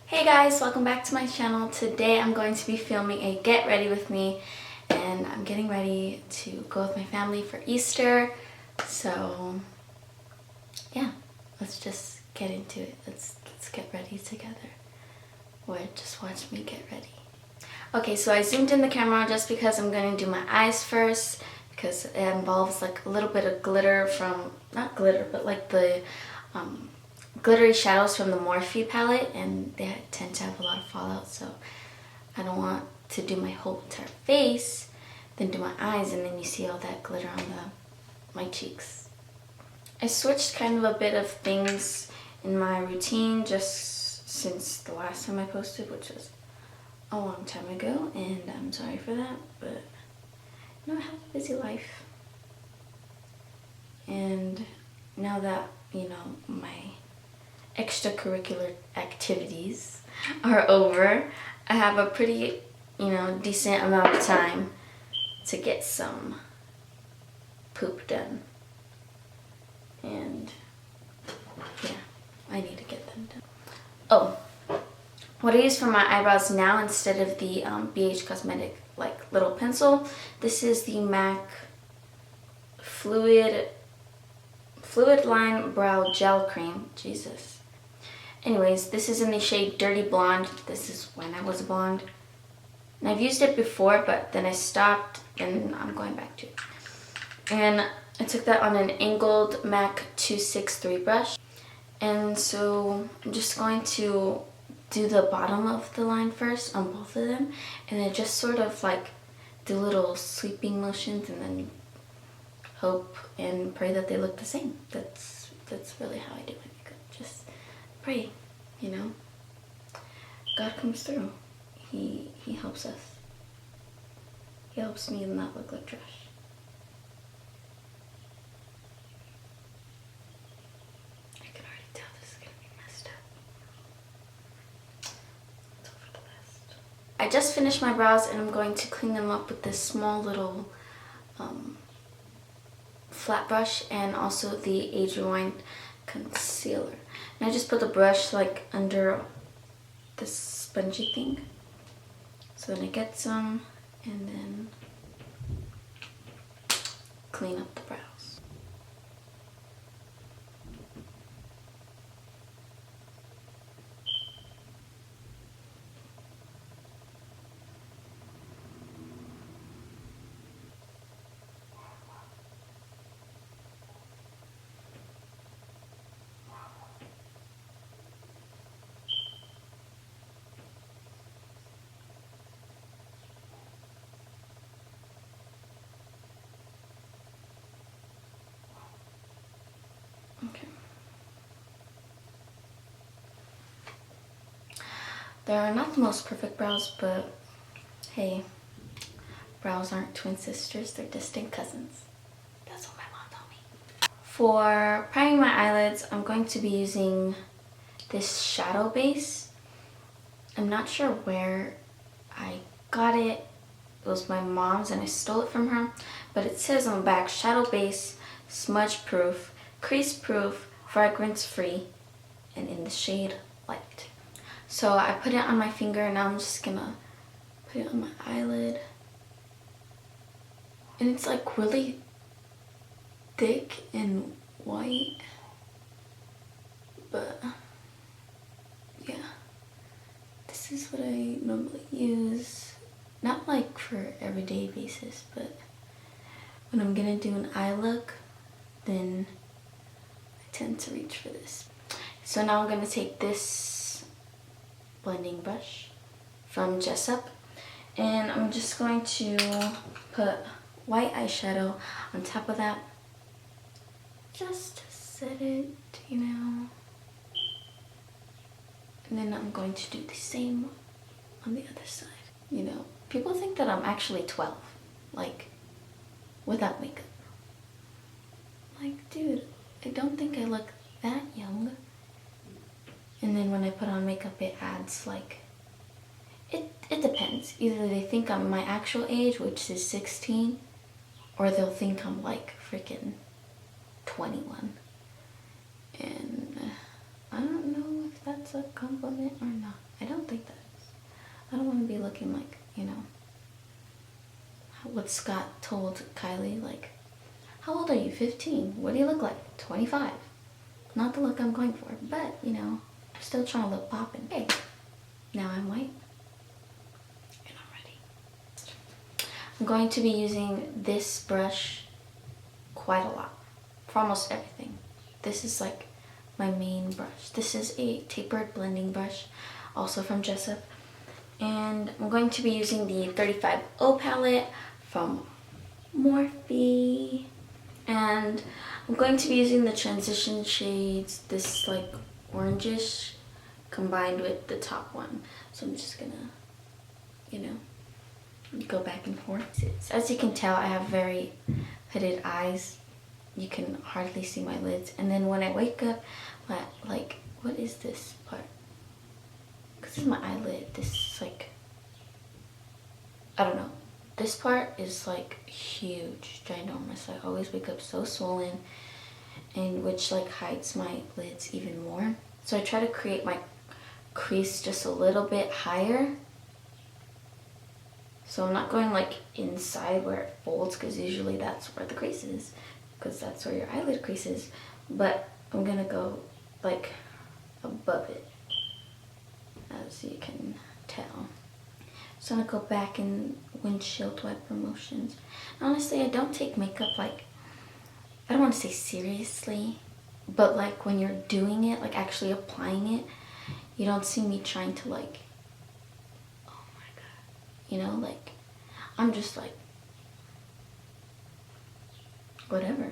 Hey guys, welcome back to my channel. Today I'm going to be filming a get ready with me, and I'm getting ready to go with my family for Easter. So yeah, let's just get into it. Let's get ready together. Or just watch me get ready. Okay, so I zoomed in the camera just because I'm going to do my eyes first, because it involves like a little bit of glitter from, not glitter, but like the glittery shadows from the Morphe palette, and they tend to have a lot of fallout, so I don't want to do my whole entire face, then do my eyes, and then you see all that glitter on my cheeks. I switched kind of a bit of things in my routine just since the last time I posted, which was a long time ago, and I'm sorry for that, but you know, I have a busy life. And now that, you know, my extracurricular activities are over, I have a pretty, you know, decent amount of time to get some poop done. And yeah, I need to get them done. Oh, what I use for my eyebrows now instead of the BH Cosmetic like little pencil, this is the MAC Fluid Line Brow Gel Cream. Jesus. Anyways, this is in the shade Dirty Blonde. This is when I was a blonde. And I've used it before, but then I stopped and I'm going back to it. And I took that on an angled MAC 263 brush. And so I'm just going to do the bottom of the line first on both of them. And then just sort of like do little sweeping motions and then hope and pray that they look the same. That's really how I do my makeup. Just pray, you know. God comes through. He helps us. He helps me not look like trash. I can already tell this is gonna be messed up. Let's hope for the best. I just finished my brows and I'm going to clean them up with this small little flat brush and also the Age Rewind concealer. And I just put the brush like under this spongy thing, so then I get some and then clean up the brows. Okay. They are not the most perfect brows, but hey, brows aren't twin sisters, they're distant cousins. That's what my mom told me. For priming my eyelids, I'm going to be using this shadow base. I'm not sure where I got it. It was my mom's and I stole it from her, but it says on the back, shadow base, smudge proof, crease proof, fragrance free, and in the shade light. So I put it on my finger and now I'm just gonna put it on my eyelid. And it's like really thick and white, but yeah, this is what I normally use. Not like for everyday basis, but when I'm gonna do an eye look, then I tend to reach for this. So now I'm gonna take this blending brush from Jessup, and I'm just going to put white eyeshadow on top of that, just to set it, you know. And then I'm going to do the same on the other side. You know, people think that I'm actually 12, like, without makeup. Like, dude, I don't think I look that young. And then when I put on makeup, it adds, like, it depends. Either they think I'm my actual age, which is 16, or they'll think I'm, like, freaking 21. And I don't know if that's a compliment or not. I looking like, you know, what Scott told Kylie, like, how old are you? 15. What do you look like? 25. Not the look I'm going for, but, you know, I'm still trying to look poppin'. Hey, now I'm white. And I'm ready. I'm going to be using this brush quite a lot for almost everything. This is like my main brush. This is a tapered blending brush, also from Jessup. And I'm going to be using the 35O palette from Morphe. And I'm going to be using the transition shades, this like orangish combined with the top one. So I'm just gonna, you know, go back and forth. As you can tell, I have very hooded eyes. You can hardly see my lids. And then when I wake up, what is this part? This is my eyelid. This is like, I don't know. This part is like huge, ginormous. I always wake up so swollen, and which like hides my lids even more. So I try to create my crease just a little bit higher. So I'm not going like inside where it folds, because usually that's where the crease is, because that's where your eyelid crease is. But I'm gonna go like above it, as you can tell. So I'm gonna go back in windshield wiper motions. Honestly, I don't take makeup like, I don't want to say seriously, but like when you're doing it, like actually applying it, you don't see me trying to like, oh my god, you know, like I'm just like, whatever.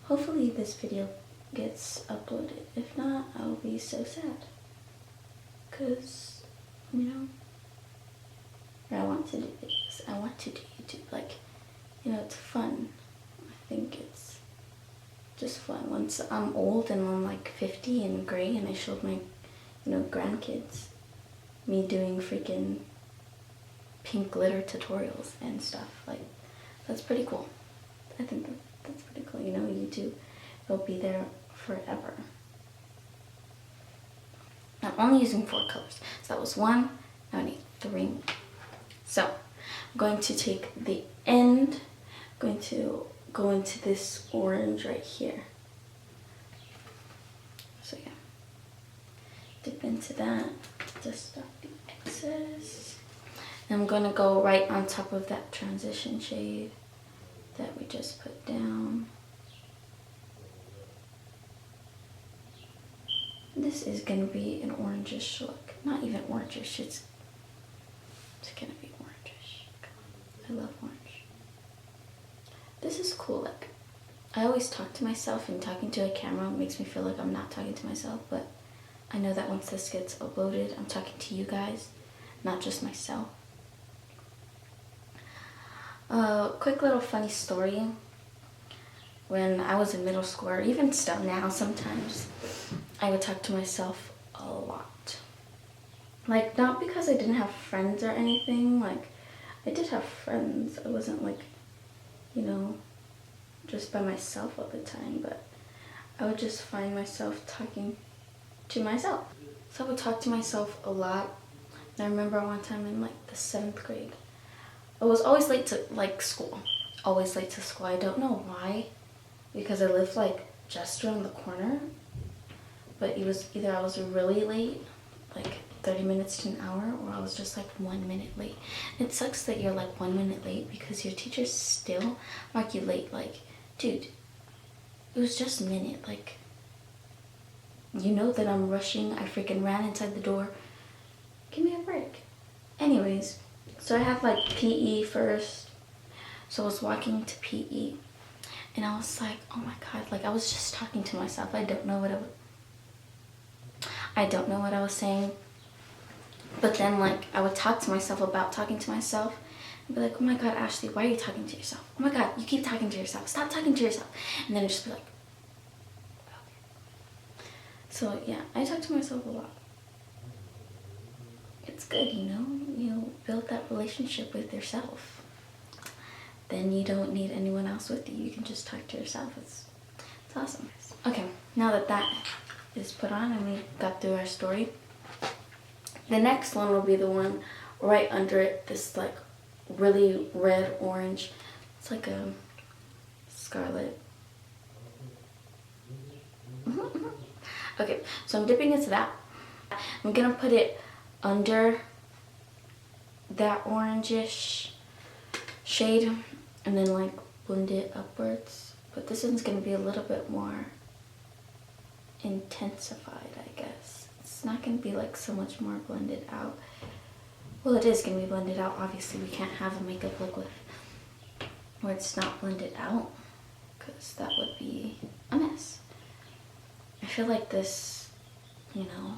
Hopefully this video gets uploaded. If not, I'll be so sad, because, you know, I want to do videos. I want to do YouTube. Like, you know, it's fun. I think it's just fun. Once I'm old and I'm like 50 and gray, and I showed my, you know, grandkids me doing freaking pink glitter tutorials and stuff. Like, that's pretty cool. I think that's pretty cool. You know, YouTube, it'll be there forever. I'm only using 4 colors. So that was 1. Now I need 3 more. So I'm going to take the end, I'm going to go into this orange right here. So yeah, dip into that, just stop the excess. And I'm going to go right on top of that transition shade that we just put down. This is going to be an orangish look. Not even orangish, it's going to be orangish. I love orange. This is cool. Like, I always talk to myself, and talking to a camera makes me feel like I'm not talking to myself, but I know that once this gets uploaded, I'm talking to you guys, not just myself. Quick little funny story. When I was in middle school, or even still now sometimes, I would talk to myself a lot. Like, not because I didn't have friends or anything. Like, I did have friends. I wasn't like, you know, just by myself all the time, but I would just find myself talking to myself. So I would talk to myself a lot. And I remember one time in like the 7th grade, I was always late to like school. Always late to school. I don't know why, because I lived like just around the corner, but it was either I was really late, like 30 minutes to an hour, or I was just like 1 minute late. It sucks that you're like 1 minute late, because your teachers still mark you late. Like, dude, it was just a minute. Like, you know that I'm rushing. I freaking ran inside the door. Give me a break. Anyways, so I have like PE first. So I was walking to PE, and I was like, oh my god, like I was just talking to myself. I don't know what I was saying. But then, like, I would talk to myself about talking to myself and be like, oh my god, Ashley, why are you talking to yourself? Oh my god, you keep talking to yourself. Stop talking to yourself. And then I'd just be like, okay. So, yeah, I talk to myself a lot. It's good, you know? You build that relationship with yourself. Then you don't need anyone else with you. You can just talk to yourself. It's awesome. Okay, now that that is put on and we got through our story, the next one will be the one right under it, this like really red orange. It's like a scarlet. Okay, so I'm dipping into that. I'm gonna put it under that orangish shade and then like blend it upwards. But this one's gonna be a little bit more intensified, I guess. It's not gonna be like so much more blended out. Well, it is gonna be blended out. Obviously, we can't have a makeup look with where it's not blended out, because that would be a mess. I feel like this, you know,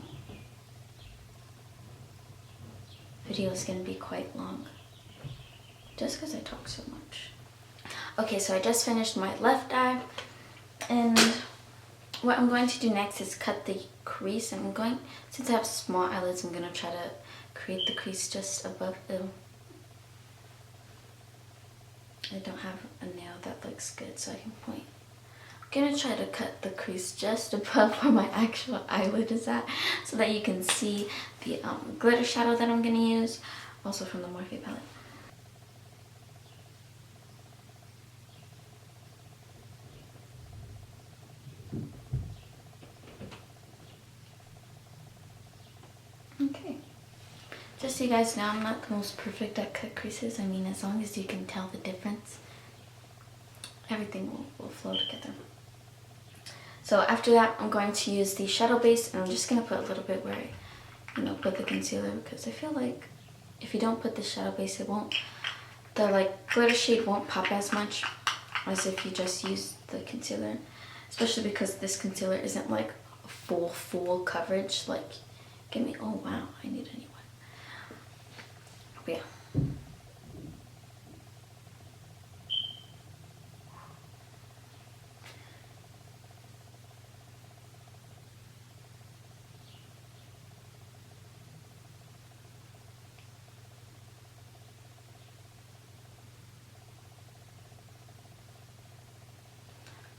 video is gonna be quite long, just because I talk so much. Okay, so I just finished my left eye, and what I'm going to do next is cut the crease. And I'm going, since I have small eyelids, I'm gonna try to create the crease just above the, I don't have a nail that looks good, so I can point. I'm gonna try to cut the crease just above where my actual eyelid is at, so that you can see the glitter shadow that I'm gonna use, also from the Morphe palette. Okay. Just so you guys know, I'm not the most perfect at cut creases. I mean, as long as you can tell the difference, everything will flow together. So after that, I'm going to use the shadow base, and I'm just going to put a little bit where I, you know, put the concealer, because I feel like if you don't put the shadow base, it won't, the like glitter shade won't pop as much as if you just use the concealer, especially because this concealer isn't like a full coverage. Like, give me, oh wow, I need a new one. But yeah.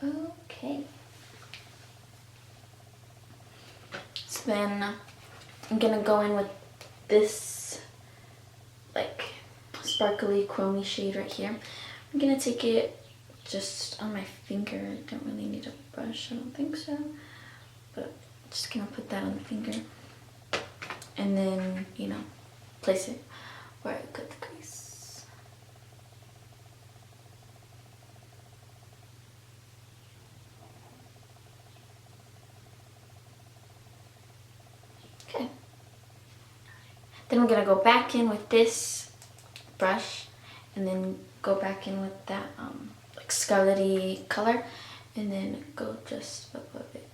Okay. So then I'm gonna go in with this like sparkly chromy shade right here. I'm gonna take it just on my finger. I don't really need a brush, I don't think so. But I'm just gonna put that on the finger. And then, you know, place it where I cut the crease. Okay. Then I'm gonna go back in with this brush and then go back in with that like scarlety color, and then go just above it.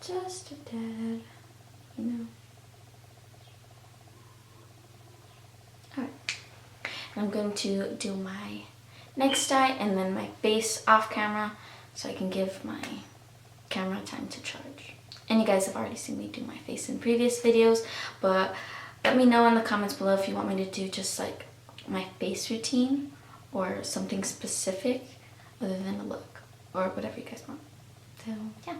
Just a tad, you know. Alright. I'm going to do my next eye and then my face off camera, so I can give my camera time to charge. And you guys have already seen me do my face in previous videos, but let me know in the comments below if you want me to do just like my face routine or something specific other than a look, or whatever you guys want. So yeah.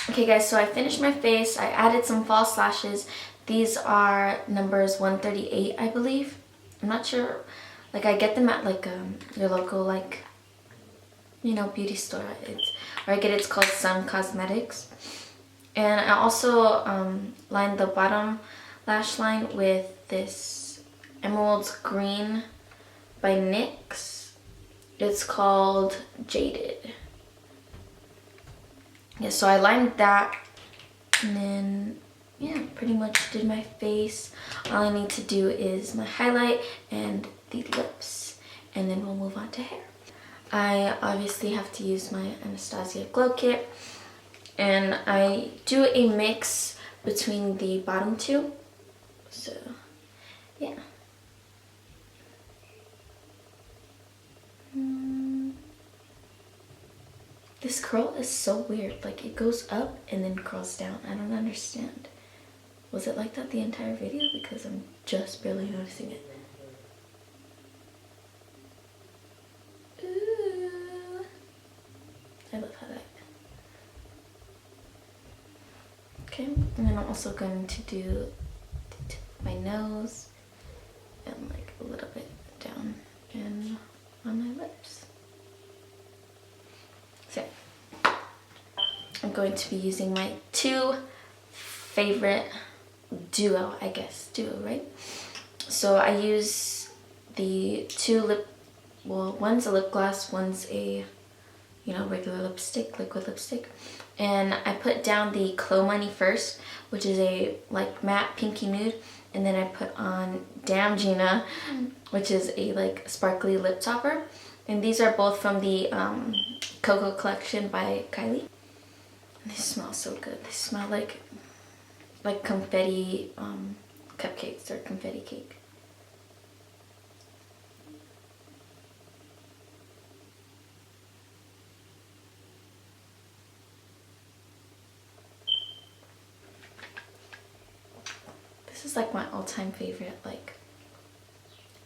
Okay guys, so I finished my face. I added some false lashes. These are numbers 138, I believe. I'm not sure. Like, I get them at like your local, like, you know, beauty store. It's where I get it. It's called Sun Cosmetics. And I also lined the bottom lash line with this Emerald Green by NYX. It's called Jaded. Yeah, so I lined that, and then yeah, pretty much did my face. All I need to do is my highlight and the lips, and then we'll move on to hair. I obviously have to use my Anastasia Glow Kit, and I do a mix between the bottom two. So yeah. This curl is so weird. Like, it goes up and then curls down. I don't understand. Was it like that the entire video? Because I'm just barely noticing it. Ooh. I love how that. Okay, and then I'm also going to do the tip. my nose and like a little bit down and on my lips. So I'm going to be using my two favorite duo, I guess, duo, right? So I use the two one's a lip gloss, one's a, you know, regular lipstick, liquid lipstick. And I put down the Clo Money first, which is a like matte pinky nude. And then I put on Damn Gina, which is a like sparkly lip topper. And these are both from the Coco collection by Kylie. And they smell so good. They smell like confetti cupcakes or confetti cake. This is like my all-time favorite, like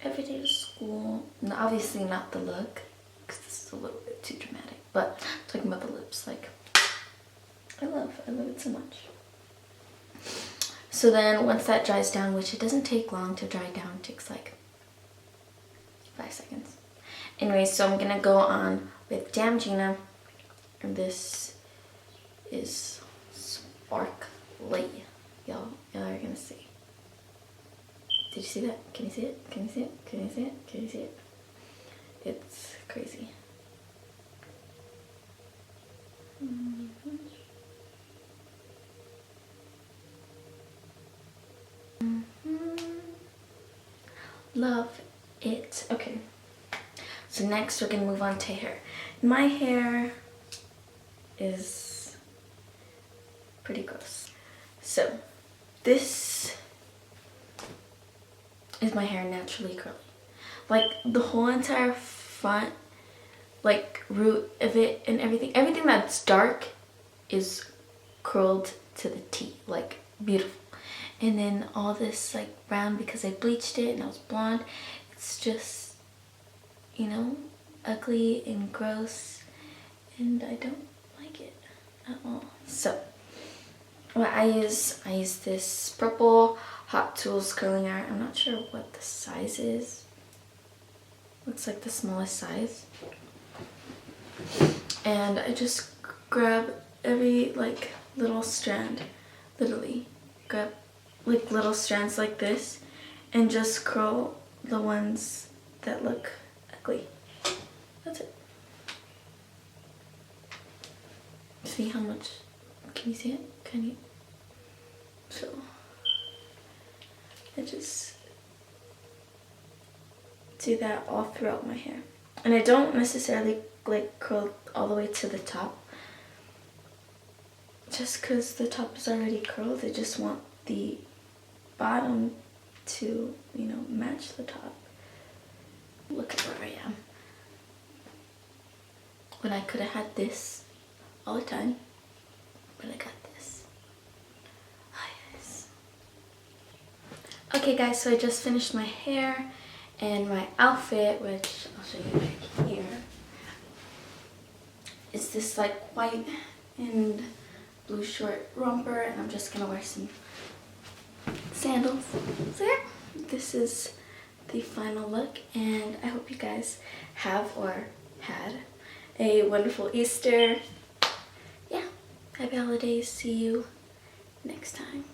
everyday to school. No, obviously not the look, because this is a little bit too dramatic, but I'm talking about the lips. Like I love it so much. So then once that dries down, which it doesn't take long to dry down, it takes like 5 seconds. Anyway, so I'm gonna go on with Damn Gina, and this is sparkly. Y'all are gonna see. Did you see that? Can you see it? Can you see it? Can you see it? Can you see it? It's crazy. Love it. Okay. So next we're gonna move on to hair. My hair is pretty gross. So this is my hair naturally curly. Like the whole entire front, like root of it and everything that's dark is curled to the T, like beautiful. And then all this like brown, because I bleached it and I was blonde, it's just, you know, ugly and gross, and I don't like it at all. So what I use this purple Hot Tools curling iron. I'm not sure what the size is. Looks like the smallest size. And I just grab every like little strand, literally grab like little strands like this, and just curl the ones that look ugly. That's it. See how much? Can you see it? Can you? So I just do that all throughout my hair. And I don't necessarily like curl all the way to the top, just because the top is already curled. I just want the bottom to, you know, match the top. Look at where I am. When I could have had this all the time, but I got this. Oh yes. Okay guys, so I just finished my hair and my outfit, which I'll show you right here. It's this like white and blue short romper, and I'm just gonna wear some sandals. So yeah, this is the final look, and I hope you guys have or had a wonderful Easter. Yeah, happy holidays. See you next time.